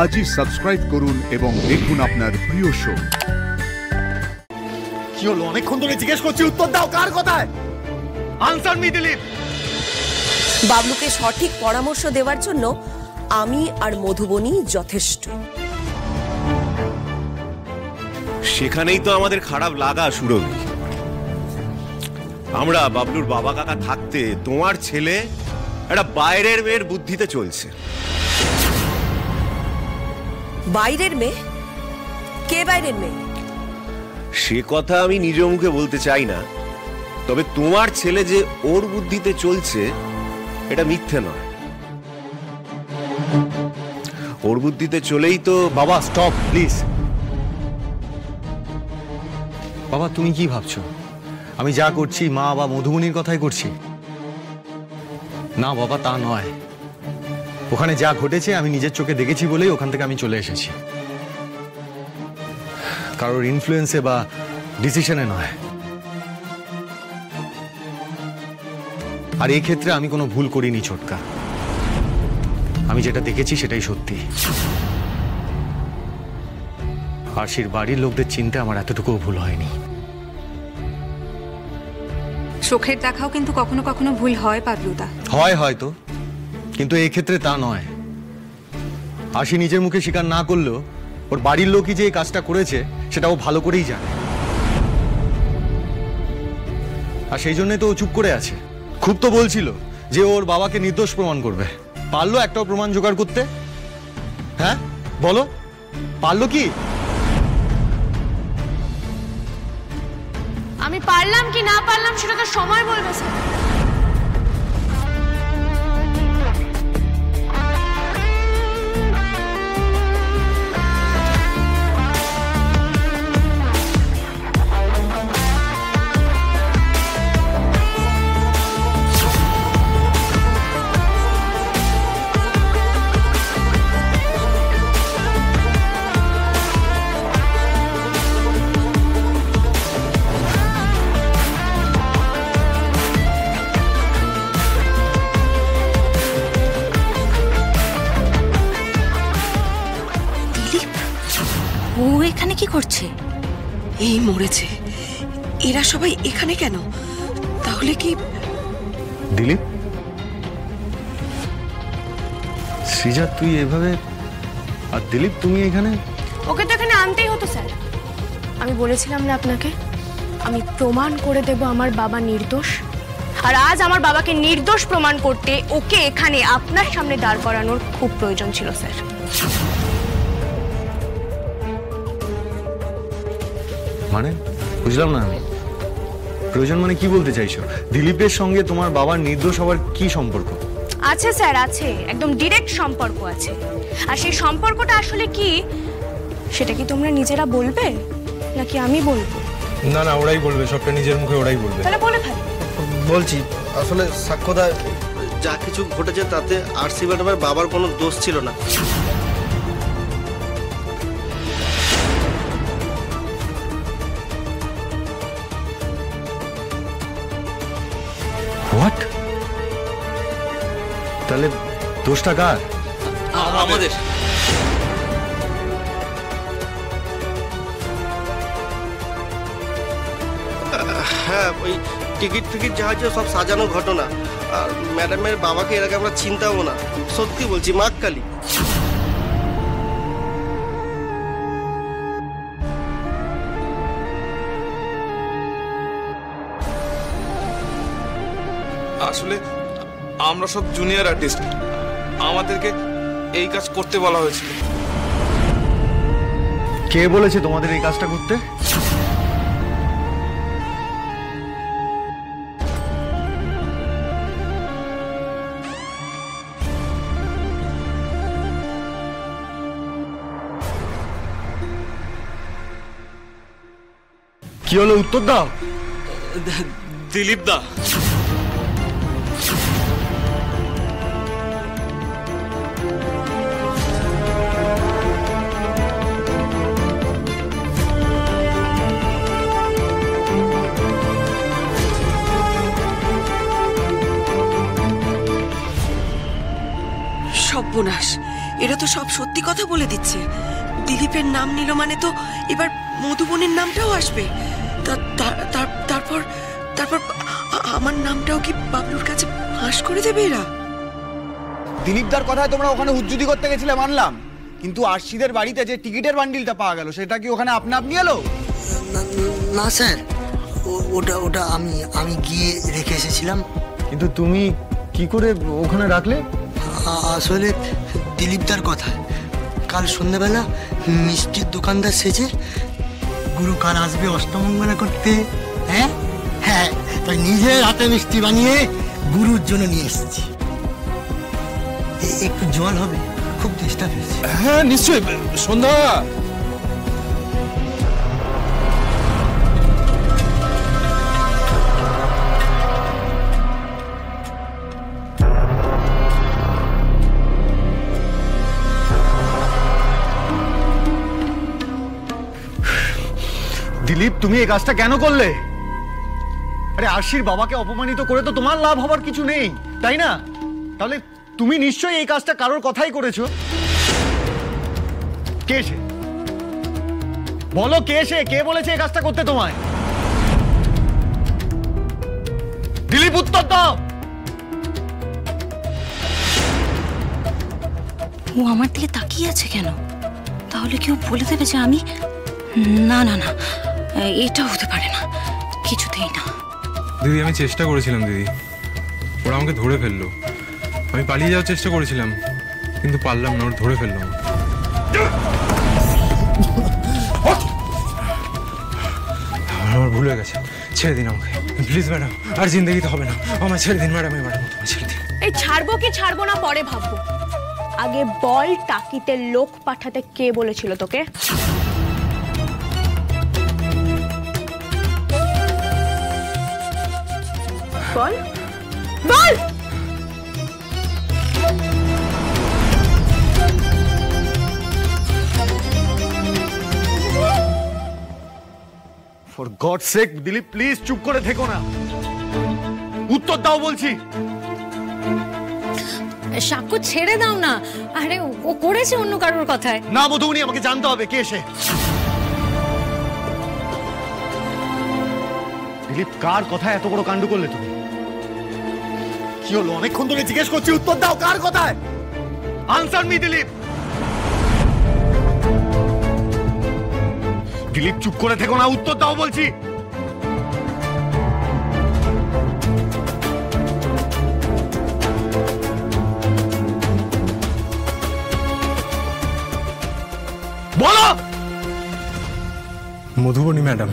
আজই সাবস্ক্রাইব করুন এবং দেখুন আপনার প্রিয় শো। কি হলো? অনেকক্ষণ ধরে জিজ্ঞেস করছি, উত্তর দাও। কার কথায়? Answer me Dilip. বাবলুকে সঠিক পরামর্শ দেওয়ার জন্য আমি আর মধুবনী যথেষ্ট। সেখানেই তো আমাদের খারাপ লাগা সুরভি। আমরা বাবলুর বাবা কাকা থাকতে তোমার ছেলে একটা বাইরের মেয়ের বুদ্ধিতে চলছে। বাইরের মেয়ে? কে বাইরের মেয়ে? সে কথা আমি নিজ মুখে বলতে চাই না, তবে তোমার ছেলে যে ওর বুদ্ধিতে চলছে এটা মিথ্যে নয়। ওর বুদ্ধিতে চলেই তো। বাবা স্টপ প্লিজ। বাবা তুমি কি ভাবছো আমি যা করছি মা বা মধুবনীর কথাই করছি? না বাবা, তা নয়। ওখানে যা ঘটেছে আমি নিজের চোখে দেখেছি বলেই ওখান থেকে আমি চলে এসেছি, কারোর ইনফ্লুয়েন্সে বা ডিসিশনে নয়। আর এই ক্ষেত্রে আমি কোনো ভুল করিনি ছোটকা। আমি যেটা দেখেছি সেটাই সত্যি। আরশির বাড়ির লোকদের চিনতে আমার এতটুকুও ভুল হয়নি। চোখের দেখাও কিন্তু কখনো কখনো ভুল হয় পাগলুদা। হয় হয়তো, কিন্তু এই ক্ষেত্রে তা নয়। আরশি নিজের মুখে স্বীকার না করলেও ওর বাড়ির লোকই যে এই কাজটা করেছে সেটা ও ভালো করেই জানে। আর সেই জন্যই তো ও চুপ করে আছে। খুব তো বলছিল যে ওর বাবাকে নির্দোষ প্রমাণ করবে। পারলো একটাও প্রমাণ জোগাড় করতে? হ্যাঁ বলো, পারলো কি? আমি পারলাম কি না পারলাম সেটা তো সময় বলবে স্যার। ও এখানে কি করছে? এই মরেছে। এরা সবাই এখানে কেন? তাহলে কি দিলীপ? সৃজা তুই এভাবে? আর দিলীপ তুমি এখানে? ওকে তো এখানে আনতেই হতো স্যার। আমি বলেছিলাম না আপনাকে, আমি প্রমাণ করে দেব আমার বাবা নির্দোষ। আর আজ আমার বাবাকে নির্দোষ প্রমাণ করতে ওকে এখানে আপনার সামনে দাঁড় করানোর খুব প্রয়োজন ছিল স্যার। মানে বুঝলাম না আমি। প্রয়োজন মানে কি বলতে চাইছো? দিলীপের সঙ্গে তোমার বাবার নির্দোষ হওয়ার কি সম্পর্ক? আছে স্যার, আছে, একদম ডিরেক্ট সম্পর্ক আছে। আর সেই সম্পর্কটা আসলে কি সেটা কি তোমরা নিজেরা বলবে নাকি আমি বলবো? না না, ওরাই বলবে, সবটা নিজের মুখে ওরাই বলবে। তাহলে বলে ফেল। বলছি, আসলে সাক্ষ্যদা যা কিছু ঘটেছে তাতে আরসি ম্যাডামের বাবার কোনো দোষ ছিল না। হোয়াট? তাহলে দোষটা কার? আমাদের। হ্যাঁ, ওই টিকিট ফিকিট জাহাজে সব সাজানো ঘটনা। আর ম্যাডামের বাবাকে এর আগে আমরা চিনতামও না। সত্যি বলছি, মাক্কালি। আসলে আমরা সব জুনিয়র আর্টিস্ট, আমাদেরকে এই কাজ করতে বলা হয়েছিল। কে বলেছে তোমাদের এই কাজটা করতে? কি হলো, উত্তর দাও। দিলীপ দা, সর্বনাশ, এরা তো সব সত্যি কথা বলে দিচ্ছে। দিলীপের নাম নিল মানে তো এবার মধুবনের নামটাও আসবে। তারপর তারপর আমার নামটাও কি বাবলুর কাছে ফাঁস করে দেবে এরা? দিলীপদার কথায় তোমরা ওখানে উজ্জুতি করতে গেছিলে মানলাম, কিন্তু আরশিদের বাড়িতে যে টিকিটের বান্ডিলটা পাওয়া গেল সেটা কি ওখানে আপনা আপনি এলো? না স্যার, ওটা ওটা আমি গিয়ে রেখে এসেছিলাম। কিন্তু তুমি কি করে ওখানে রাখলে? আসলে দিলীপদার কথা, কাল সন্ধ্যাবেলা মিষ্টির দোকানদার সেজে গুরু কাল আসবে অষ্টমঙ্গলা করতে। হ্যাঁ হ্যাঁ, তাই নিজের হাতে মিষ্টি বানিয়ে গুরুর জন্য নিয়ে এসেছি। একটু জল হবে, খুব চেষ্টা পেয়েছি। হ্যাঁ নিশ্চয়ই। সন্ধ্যা, দিলীপ, তুমি এই কাজটা কেন করলে? আরে আরশির বাবাকে অপমানিত করে তো তোমার লাভ হবার কিছু নেই, তাই না? তাহলে তুমি নিশ্চয়ই এই কাজটা কারোর কথাই করেছো। কে সে? বলো কে সে? কে বলেছে এই কাজটা করতে তোমায়? দিলীপ, উত্তর দাও। ও আমার দিকে তাকিয়ে আছে কেন? তাহলে কেউ বলে দেবে যে আমি? না না না, এটা হতে পারে না, কিছুতেই না। দিদি আমি চেষ্টা করেছিলাম দিদি, ওরা আমাকে ধরে ফেললো। আমি পালিয়ে যাওয়ার চেষ্টা করেছিলাম কিন্তু পারলাম না, ওরা ধরে ফেললো। আমার ভুল হয়ে গেছে, ছেড়ে দিন আমাকে প্লিজ ম্যাডাম। আর জিন্দগিতে হবে না, আমার ছেড়ে দিন ম্যাডাম। ম্যাডাম তোমার ছেড়ে দিন। এই ছাড়বো কি ছাড়বো না পরে ভাববো, আগে বল টাকিতে লোক পাঠাতে কে বলেছিল তোকে? বল বল। For God sake Dilip, please চুপ করে থেকো না, উত্তর দাও বলছি। সাক্ষ্য ছেড়ে দাও না। আরে ও করেছে অন্য কারোর কথায়। না মধুবনী, আমাকে জানতে হবে কে সে। দিলীপ, কার কথায় এত বড় কাণ্ড করলে তুমি? কি হলো? অনেকক্ষণ ধরে জিজ্ঞেস করছি, উত্তর দাও, কার কথায়? Answer me Dilip. দিলীপ চুপ করে থেকো না, উত্তর দাও বলছি। বলো। মধুবনী ম্যাডাম।